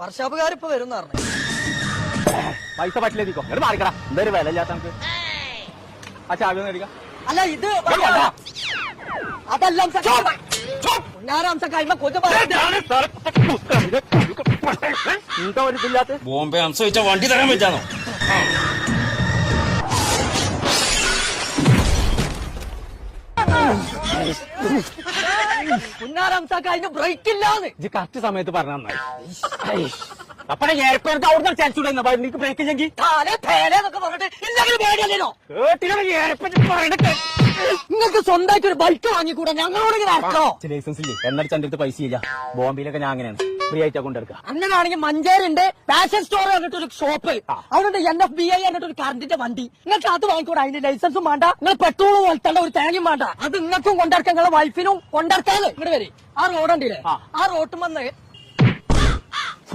വർഷാപ്പുകാരിപ്പോ വരും പറഞ്ഞു. പൈസ പറ്റില്ലേക്കോ എന്നിട്ട് മാറിക്കടാ. എന്തായാലും വില ഇല്ലാത്ത നമുക്ക് ആ ചാവി ഒന്ന് എടുക്കാം. അല്ല ഇത് അതെല്ലാം എന്താ ഒരു ഇതില്ലാത്ത ബോംബെ അംസം വെച്ചാൽ വണ്ടി തരാൻ പറ്റാണോ? പുന്നാരംസക്ക് അതിന് ബ്രേക്ക് ഇല്ലാന്ന് ഇത് കറക്റ്റ് സമയത്ത് പറഞ്ഞ നന്നായി. അപ്പഴേ ഏർപ്പേർക്ക് അവിടുന്ന് ചാൻസ് ഉണ്ടായിരുന്നു. എനിക്ക് ബ്രേക്ക് ഇല്ലെങ്കിൽ എന്നൊക്കെ പറഞ്ഞിട്ട് എന്തെങ്കിലും പേടിയല്ലോ. പറയണൊക്കെ നിങ്ങൾക്ക് സ്വന്തമായിട്ട് ഒരു ബൈക്ക് വാങ്ങിക്കൂടെ? ഞങ്ങളോട് ഇങ്ങനെ ഇറക്കോ? ലൈസൻസ് ഇല്ലേ? എന്നടിച്ച് എന്റെ അടുത്ത് പൈസ ഇല്ല. ബോംബെയിലൊക്കെ ഞാൻ അങ്ങനെയാണ് ഫ്രീ ആയിട്ടാ കൊണ്ടെടുക്കുക. അങ്ങനെയാണെങ്കിൽ മഞ്ചേരിണ്ട് ഫാഷൻ സ്റ്റോർ പറഞ്ഞിട്ടൊരു ഷോപ്പ്, അവിടെ NFBI പറഞ്ഞിട്ടൊരു കറണ്ടിന്റെ വണ്ടി. നിങ്ങൾക്ക് അത് വാങ്ങിക്കൂടെ? അതിന് ലൈസൻസും വേണ്ട, നിങ്ങൾ പെട്രോളും വളർത്തേണ്ട ഒരു തേങ്ങയും വേണ്ട. അത് നിങ്ങൾക്കും കൊണ്ടിറക്കാം, നിങ്ങളെ വൈഫിനും കൊണ്ടിറക്കാതെ. ഇങ്ങോട്ട് വരെ ആ റോഡ് ഉണ്ടല്ലേ, ആ റോട്ട് വന്ന്